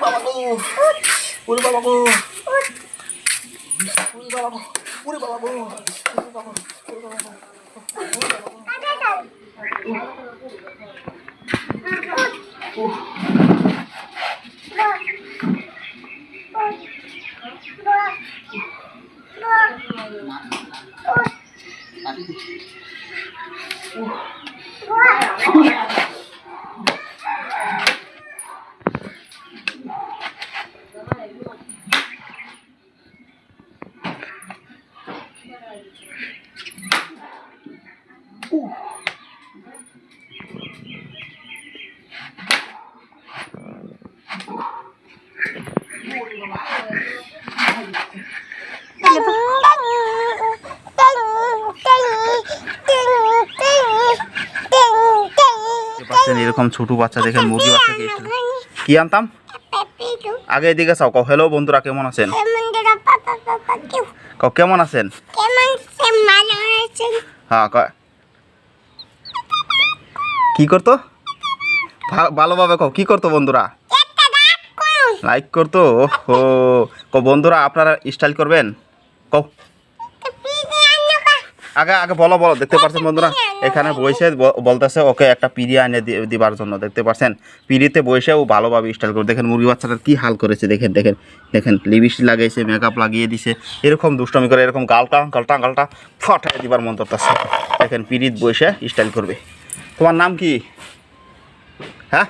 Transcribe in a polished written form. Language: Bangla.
বাবা গো, ওরে বাবা গো, ওরে বাবা গো, ওরে বাবা গো, ওরে বাবা, ওরে বাবা গো, এরকম ছোট বাচ্চা দেখেন, মুরগি বাচ্চাকে কি আনতাম আগে। এদিকে চাও, কও হ্যালো বন্ধুরা, কেমন আছেন? কও কেমন আছেন? হ্যাঁ, কি করতো ভালোভাবে কও, কি করতো বন্ধুরা? লাইক করতো। ও কও বন্ধুরা, আপনারা স্টাইল করবেন, কও আগে আগে বলো বলো। দেখতে পাচ্ছেন বন্ধুরা, এখানে বসে বলতেছে ওকে একটা পিড়ি এনে দিবার জন্য। দেখতে পাচ্ছেন পিড়িতে বসে ও ভালোভাবে স্টাইল করে। দেখেন মুরগি বাচ্চাটার কি হাল করেছে, দেখেন দেখেন দেখেন, লিপস্টিক লাগিয়েছে, মেকআপ লাগিয়ে দিছে, এরকম দুষ্টমি করে, এরকম গালটা গালটা গালটা ফটাই দিবার মন করতেছে। দেখেন পিড়িত বসে স্টাইল করবে। তোমার নাম কি? হ্যাঁ